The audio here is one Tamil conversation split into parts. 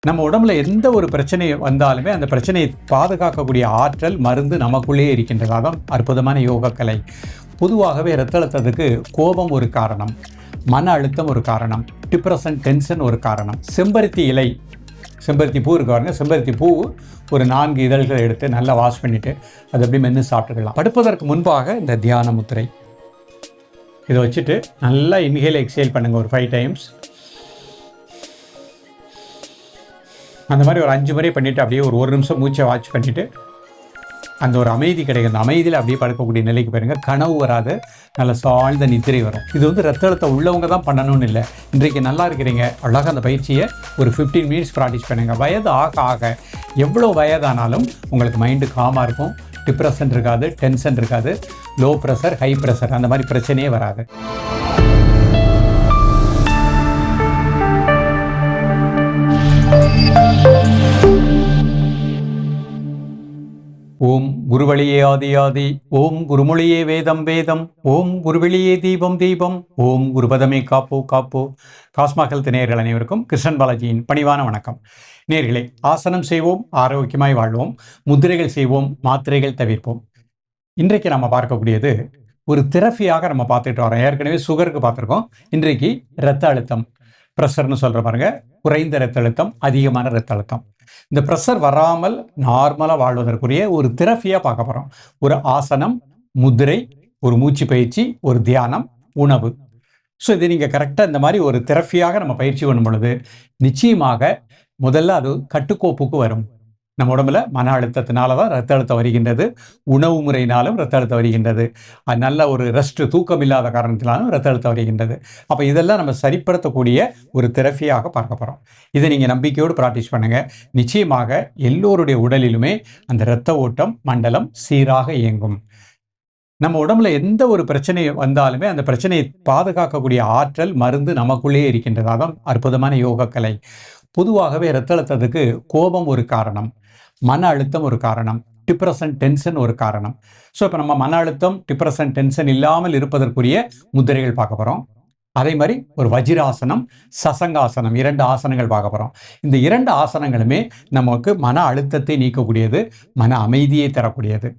நம்ம உடம்புல எந்த ஒரு பிரச்சனை வந்தாலுமே அந்த பிரச்சனையை பாதுகாக்கக்கூடிய ஆற்றல் மருந்து நமக்குள்ளேயே இருக்கின்றது. அதான் அற்புதமான யோக கலை. பொதுவாகவே இரத்த அழுத்தத்துக்கு கோபம் ஒரு காரணம், மன அழுத்தம் ஒரு காரணம், டிப்ரெஷன் டென்ஷன் ஒரு காரணம். செம்பருத்தி இலை, செம்பருத்தி பூ இருக்கு பாருங்க, செம்பருத்தி பூ ஒரு 4 இதழ்களை எடுத்து நல்லா வாஷ் பண்ணிவிட்டு அது எப்படி மென்று சாப்பிட்டுக்கலாம். படுப்பதற்கு முன்பாக இந்த தியான முத்திரை இதை வச்சுட்டு நல்லா இன்ஹேல் எக்ஸேல் பண்ணுங்கள் ஒரு 5 டைம்ஸ். அந்த மாதிரி ஒரு 5 முறை பண்ணிவிட்டு அப்படியே ஒரு நிமிஷம் மூச்சை வாட்ச் பண்ணிவிட்டு அந்த ஒரு அமைதி கிடைக்கும். அந்த அமைதியில் அப்படியே படுக்கக்கூடிய நிலைக்கு போயிருங்க. கனவு வராது, நல்ல சாழ்ந்த நித்திரை வரும். இது ரத்த அழுத்தம் உள்ளவங்க தான் பண்ணணும்னு இல்லை. இன்றைக்கு நல்லா இருக்கிறீங்க, அழகாக அந்த பயிற்சியை ஒரு 15 மினிட்ஸ் ப்ராக்டிஸ் பண்ணுங்கள். வயது ஆக ஆக எவ்வளோ வயதானாலும் உங்களுக்கு மைண்டு காமாக இருக்கும். டிப்ரெஷன் இருக்காது, டென்ஷன் இருக்காது, லோ ப்ரெஷர் ஹை ப்ரெஷர் அந்த மாதிரி பிரச்சனையே வராது. ஓம் குருவழியே ஆதி ஆதி, ஓம் குருமொழியே வேதம் வேதம், ஓம் குருவெளியே தீபம் தீபம், ஓம் குருபதமே காப்போ காப்போ. காஸ்மா ஹெல்த் நேயர்கள் அனைவருக்கும் கிருஷ்ணன் பாலாஜியின் பணிவான வணக்கம். நேயர்களே, ஆசனம் செய்வோம், ஆரோக்கியமாய் வாழ்வோம், முத்திரைகள் செய்வோம், மாத்திரைகள் தவிர்ப்போம். இன்றைக்கு நம்ம பார்க்கக்கூடியது ஒரு தெரபியாக நம்ம பார்த்துட்டு வரோம். ஏற்கனவே சுகருக்கு பார்த்துருக்கோம். இன்றைக்கு இரத்த அழுத்தம், ப்ரெஷர்னு சொல்கிற பாருங்க, குறைந்த இரத்த அழுத்தம், அதிகமான இரத்த அழுத்தம். இந்த ப்ரெஷர் வராமல் நார்மலாக வாழ்வதற்குரிய ஒரு தெரபியாக பார்க்க போகிறோம். ஒரு ஆசனம், முத்திரை, ஒரு மூச்சு பயிற்சி, ஒரு தியானம், உணவு. ஸோ இது நீங்கள் கரெக்டாக இந்த மாதிரி ஒரு தெரபியாக நம்ம பயிற்சி பண்ணும் பொழுது நிச்சயமாக முதல்ல அது கட்டுக்கோப்புக்கு வரும். நம்ம உடம்புல மன அழுத்தத்தினால தான் ரத்த அழுத்தம் வருகின்றது, உணவு முறையினாலும் ரத்த அழுத்தம் வருகின்றது, நல்ல ஒரு ரெஸ்ட் தூக்கம் இல்லாத காரணத்தினாலும் ரத்த அழுத்தம் வருகின்றது. அப்போ இதெல்லாம் நம்ம சரிப்படுத்தக்கூடிய ஒரு தெரபியாக பார்க்க போகிறோம். இதை நீங்கள் நம்பிக்கையோடு ப்ராக்டிஸ் பண்ணுங்கள். நிச்சயமாக எல்லோருடைய உடலிலுமே அந்த இரத்த ஓட்டம் மண்டலம் சீராக இயங்கும். நம்ம உடம்புல எந்த ஒரு பிரச்சனை வந்தாலுமே அந்த பிரச்சனையை பாதுகாக்கக்கூடிய ஆற்றல் மருந்து நமக்குள்ளேயே இருக்கின்றது. அதான் அற்புதமான யோக கலை. பொதுவாகவே இரத்த அழுத்தத்துக்கு கோபம் ஒரு காரணம், மன அழுத்தம் ஒரு காரணம், டிப்ரெஷன் டென்ஷன் ஒரு காரணம். ஸோ இப்போ நம்ம மன அழுத்தம் டிப்ரெஷன் டென்ஷன் இல்லாமல் இருப்பதற்குரிய முத்திரைகள் பார்க்க போகிறோம். அதே மாதிரி ஒரு வஜிராசனம், சசங்காசனம், 2 ஆசனங்கள் பார்க்க போகிறோம். இந்த 2 ஆசனங்களுமே நமக்கு மன அழுத்தத்தை நீக்கக்கூடியது, மன அமைதியை தரக்கூடியது.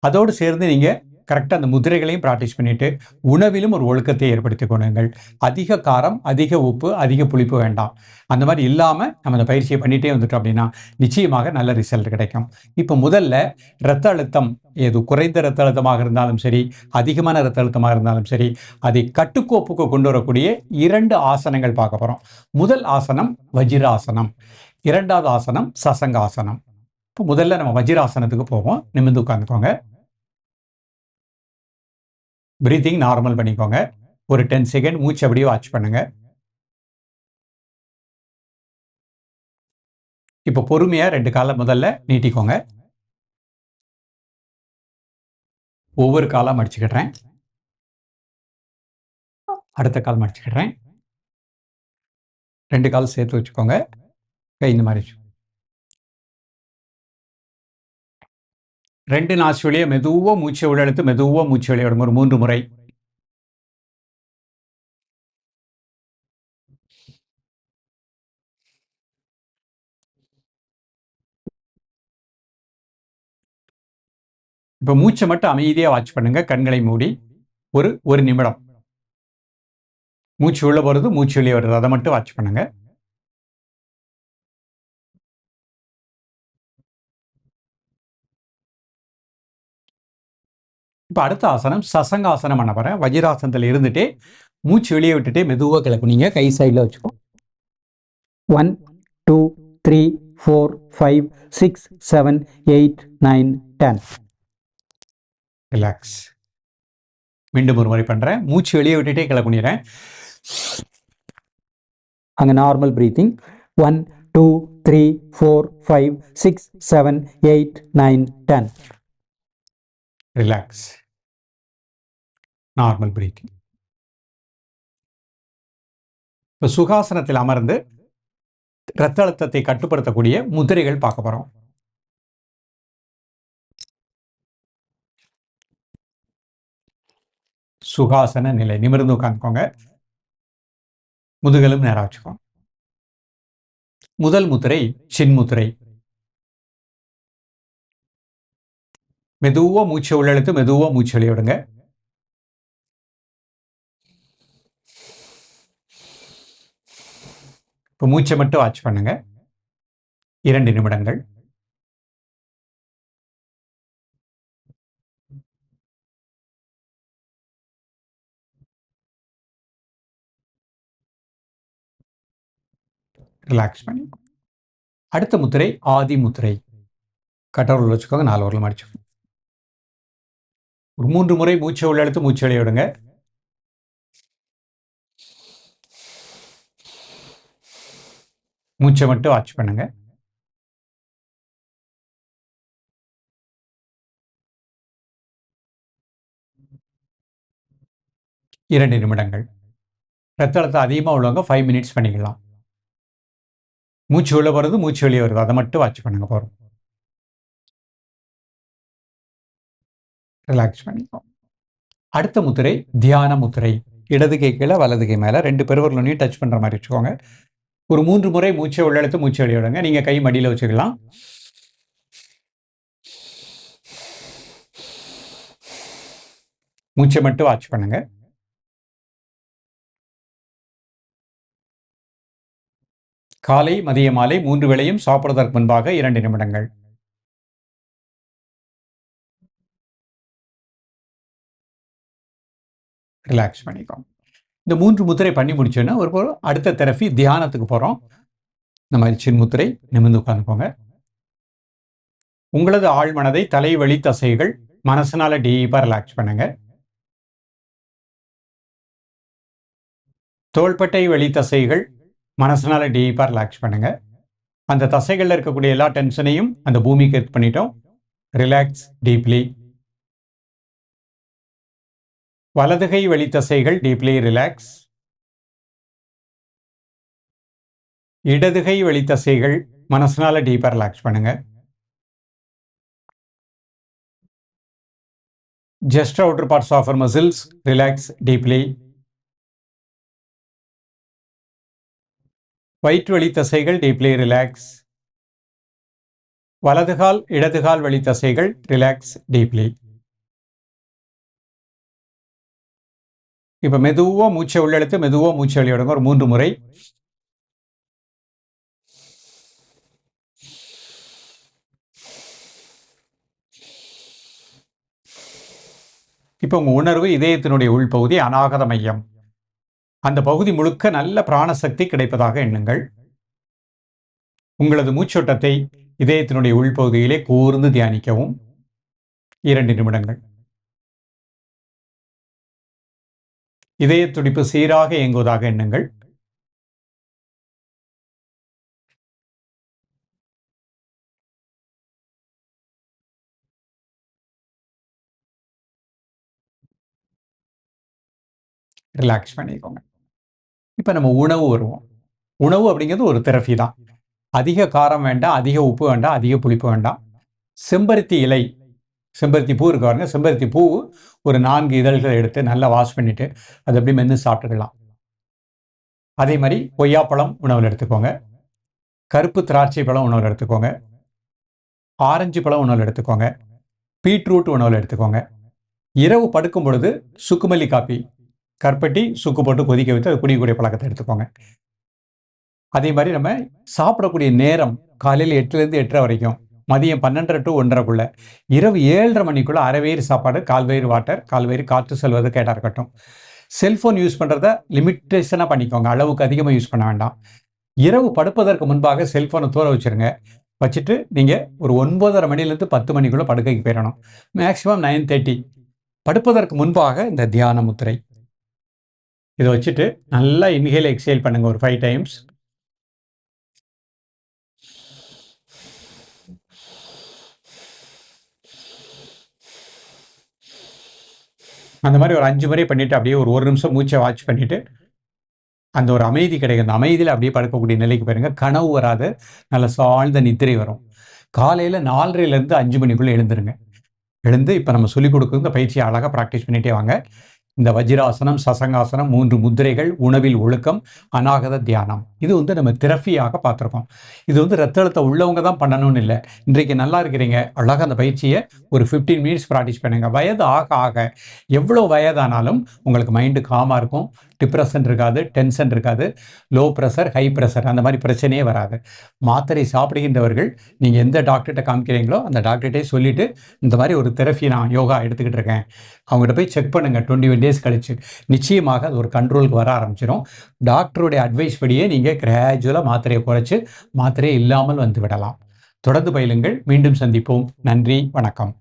அதோடு சேர்ந்து நீங்கள் கரெக்டாக அந்த முதிரைகளையும் ப்ராக்டிஸ் பண்ணிவிட்டு உணவிலும் ஒரு ஒழுக்கத்தை ஏற்படுத்தி கொள்ளுங்கள். அதிக காரம், அதிக உப்பு, அதிக புளிப்பு வேண்டாம். அந்த மாதிரி இல்லாமல் நம்ம அந்த பயிற்சியை பண்ணிகிட்டே வந்துட்டோம் அப்படின்னா நிச்சயமாக நல்ல ரிசல்ட் கிடைக்கும். இப்போ முதல்ல இரத்த அழுத்தம், ஏது குறைந்த இரத்த அழுத்தமாக இருந்தாலும் சரி, அதிகமான இரத்த அழுத்தமாக இருந்தாலும் சரி, அதை கட்டுக்கோப்புக்கு கொண்டு வரக்கூடிய 2 ஆசனங்கள் பார்க்க போகிறோம். முதல் ஆசனம் வஜிராசனம், 2வது ஆசனம் சசங்காசனம். இப்போ முதல்ல நம்ம வஜிராசனத்துக்கு போவோம். நிமிர்ந்து உட்காந்துக்கோங்க. பிரீத்திங் நார்மல் பண்ணிக்கோங்க. ஒரு 10 செகண்ட் மூச்சு அப்படியே வாட்ச் பண்ணுங்க. இப்போ பொறுமையா 2 காலை முதல்ல நீட்டிக்கோங்க. ஒவ்வொரு காலா மடிச்சுக்கிடுறேன். அடுத்த கால் மடிச்சுக்கிடுறேன். 2 கால் சேர்த்து வச்சுக்கோங்க. கை இந்த மாதிரி 2 நாசி வழியா மெதுவாக மூச்சை உள்ளெடுத்து மெதுவாக மூச்சு வெளியே விடுங்க. ஒரு 3 முறை. இப்போ மூச்சை மட்டும் அமைதியாக வாட்ச் பண்ணுங்க. கண்களை மூடி ஒரு நிமிடம். மூச்சு உள்ள போகிறது, மூச்சு வெளியே வருது, அதை மட்டும் வாட்ச் பண்ணுங்க. இப்போ அடுத்த ஆசனம் சசங்காசனம் பண்ண போகிறேன். வஜிராசனத்தில் இருந்துட்டே மூச்சு வெளியே விட்டுட்டே மெதுவாக கிளப்புனீங்க. கை சைடில் வச்சுக்கோ. 1 2 3 4 5 6 7 8 9 10. ரிலாக்ஸ். மீண்டும் ஒரு முறை பண்ணுறேன். மூச்சு வெளியே விட்டுட்டே கிளப்புனிறேன். அங்கே normal breathing. 1 2 3 4 5 6 7 8 9 10. Relax. Normal breathing. இப்போ சுகாசனத்தில் அமர்ந்து இரத்த அழுத்தத்தை கட்டுப்படுத்தக்கூடிய முதிரைகள் பார்க்க போறோம். சுகாசன நிலை. நிமிர்ந்து உட்காந்துக்கோங்க. முதுகலும் நேரா வச்சுக்கோங்க. முதல் முத்திரை சின்முத்திரை. மெதுவா மூச்சை உள்ளெழுத்து மெதுவா மூச்சு வெளிய விடுங்க. இப்போ மூச்சை மட்டும் வாட்ச் பண்ணுங்க. 2 நிமிடங்கள். ரிலாக்ஸ் பண்ணி. அடுத்த முத்திரை ஆதி முத்திரை. கட்டவரல் வச்சுக்கோங்க, 4 விரலும் மடிச்சுக்கோங்க. ஒரு 3 முறை மூச்சை உள்ளெழுத்து மூச்சு வெளிய விடுங்க. மூச்சை மட்டும் வாட்ச் பண்ணுங்க. இரண்டு நிமிடங்கள். ரத்த அழுத்தம் அதிகமாக உள்ளவங்க 5 மினிட்ஸ் பண்ணிக்கலாம். மூச்சு உள்ள வருது, மூச்சு வெளியே வருது, அதை மட்டும் வாட்ச் பண்ணுங்க போறோம். ரிலாக்ஸ் பண்ணிக்கோம். அடுத்த முத்திரை தியான முத்திரை. இடது கை கீழே வலது கை மேலே 2 பெருவர்களையும் டச் பண்ணுற மாதிரி வச்சுக்கோங்க. ஒரு 3 முறை மூச்சை உள்ளெழுத்து மூச்சு வெளியே விடுங்க. நீங்கள் கை மடியில் வச்சுக்கலாம். மூச்சை மட்டும் வாட்ச் பண்ணுங்க. காலை மதிய மாலை 3 வேளையும் சாப்பிடுவதற்கு முன்பாக 2 நிமிடங்கள். ரிலாக்ஸ் பண்ணிக்கோங்க. இந்த 3 முத்திரை பண்ணி முடிச்சோன்னா ஒரு அடுத்த தெரபி தியானத்துக்கு போகிறோம். இந்த மாதிரி சின்முத்திரை, நிமிர்ந்து உட்காந்துக்கோங்க. உங்களது ஆழ்மனதை தலை வழி தசைகள் மனசனால டீப்பாக ரிலாக்ஸ் பண்ணுங்க. தோள்பட்டை வழி தசைகள் மனசனால டீப்பாக ரிலாக்ஸ் பண்ணுங்க. அந்த தசைகளில் இருக்கக்கூடிய எல்லா டென்ஷனையும் அந்த பூமிக்கு எடுத்து பண்ணிட்டோம். Relax deeply. வலதுகை வழி தசைகள் டீப்லி ரிலாக்ஸ். இடதுகை வழி தசைகள் மனசனால டீப்பாக ரிலாக்ஸ் பண்ணுங்க. just outer parts of our muscles relax deeply. வயிற்று வலி தசைகள் டீப்லி ரிலாக்ஸ். வலதுகால் இடதுகால் வலி தசைகள் ரிலாக்ஸ் டீப்லி. இப்போ மெதுவா மூச்சை உள்ளெழுத்து மெதுவா மூச்சை வெளியிடுங்க. ஒரு 3 முறை. இப்போ உங்க உணர்வு இதயத்தினுடைய உள்பகுதி அநாகத மையம். அந்த பகுதி முழுக்க நல்ல பிராணசக்தி கிடைப்பதாக எண்ணுங்கள். உங்களது மூச்சோட்டத்தை இதயத்தினுடைய உள்பகுதியிலே கூர்ந்து தியானிக்கவும். 2 நிமிடங்கள். இதய துடிப்பு சீராக இயங்குவதாக எண்ணுங்கள். ரிலாக்ஸ் பண்ணிக்கோங்க. இப்போ நம்ம உணவு வருவோம். உணவு அப்படிங்கிறது ஒரு தெரபி தான். அதிக காரம் வேண்டாம், அதிக உப்பு வேண்டாம், அதிக புளிப்பு வேண்டாம். செம்பருத்தி இலை, செம்பருத்தி பூ இருக்கு பாருங்க, செம்பருத்தி பூ ஒரு 4 இதழ்களை எடுத்து நல்லா வாஷ் பண்ணிட்டு அதை எப்படி மென்று சாப்பிட்டுக்கலாம். அதே மாதிரி கொய்யாப்பழம் உணவில் எடுத்துக்கோங்க. கருப்பு திராட்சை பழம் உணவில் எடுத்துக்கோங்க. ஆரஞ்சு பழம் உணவில் எடுத்துக்கோங்க. பீட்ரூட் உணவில் எடுத்துக்கோங்க. இரவு படுக்கும் பொழுது சுக்குமல்லி காப்பி, கற்பட்டி சுக்கு போட்டு கொதிக்க வைத்து அது குடிக்கக்கூடிய பழக்கத்தை எடுத்துக்கோங்க. அதே மாதிரி நம்ம சாப்பிடக்கூடிய நேரம் காலையில் 8லேருந்து 8:30 வரைக்கும், மதியம் 12 to 1:30, இரவு 7:30 மணிக்குள்ள அரை வயிறு சாப்பாடு, கால் வயிறு வாட்டர், கால் வயிறு காற்று செல்வது கேட்டால் இருக்கட்டும். செல்ஃபோன் யூஸ் பண்ணுறத லிமிட்டேஷனாக பண்ணிக்கோங்க. அளவுக்கு அதிகமாக யூஸ் பண்ண வேண்டாம். இரவு படுப்பதற்கு முன்பாக செல்ஃபோனை தூர வச்சுருங்க. வச்சுட்டு நீங்கள் ஒரு 9:30 மணிலேருந்து 10 மணிக்குள்ளே படுக்கைக்கு போயிடணும். மேக்ஸிமம் 9:30. படுப்பதற்கு முன்பாக இந்த தியான முத்திரை இதை வச்சுட்டு நல்லா இன்ஹேல் எக்ஸேல் பண்ணுங்க ஒரு 5 டைம்ஸ். அந்த மாதிரி ஒரு 5 முறை பண்ணிவிட்டு அப்படியே ஒரு 1 நிமிஷம் மூச்சை வாட்ச் பண்ணிவிட்டு அந்த ஒரு அமைதி கிடைக்கும். அந்த அமைதியில் அப்படியே படுக்கக்கூடிய நிலைக்கு போயிருங்க. கனவு வராது, நல்ல சாழ்ந்த நித்திரை வரும். காலையில் 4:30லேருந்து 5 மணிக்குள்ளே எழுந்துருங்க. எழுந்து இப்போ நம்ம சொல்லிக் கொடுக்குற இந்த பயிற்சியை அழகாக ப்ராக்டிஸ் பண்ணிகிட்டே வாங்க. இந்த வஜ்ராசனம், சசங்காசனம், 3 முத்திரைகள், உணவில் ஒழுக்கம், அநாகத தியானம். இது நம்ம தெரப்பியாக பார்த்துருக்கோம். இது ரத்த அழுத்தம் உள்ளவங்க தான் பண்ணணும்னு இல்லை. இன்றைக்கு நல்லா இருக்கிறீங்க, அழகாக அந்த பயிற்சியை ஒரு 15 மினிட்ஸ் ப்ராக்டிஸ் பண்ணுங்க. வயது ஆக ஆக எவ்வளோ வயதானாலும் உங்களுக்கு மைண்டு காமாக இருக்கும். டிப்ரெஷன் இருக்காது, டென்ஷன் இருக்காது, லோ ப்ரெஷர், ஹை ப்ரெஷர் அந்த மாதிரி பிரச்சனையே வராது. மாத்திரை சாப்பிடுகின்றவர்கள் நீங்கள் எந்த டாக்டர்கிட்ட காமிக்கிறீங்களோ அந்த டாக்டர்கிட்டே சொல்லிவிட்டு இந்த மாதிரி ஒரு தெரப்பி நான் யோகா எடுத்துக்கிட்டு இருக்கேன், அவங்ககிட்ட போய் செக் பண்ணுங்கள். 21 டேஸ் கழிச்சு நிச்சயமாக அது ஒரு கண்ட்ரோலுக்கு வர ஆரம்பிச்சிடும். டாக்டருடைய அட்வைஸ் படியே நீங்கள் கிராஜுவலாக மாத்திரையை குறைச்சி மாத்திரையே இல்லாமல் வந்து விடலாம். தொடர்ந்து பயிலுங்கள். மீண்டும் சந்திப்போம். நன்றி, வணக்கம்.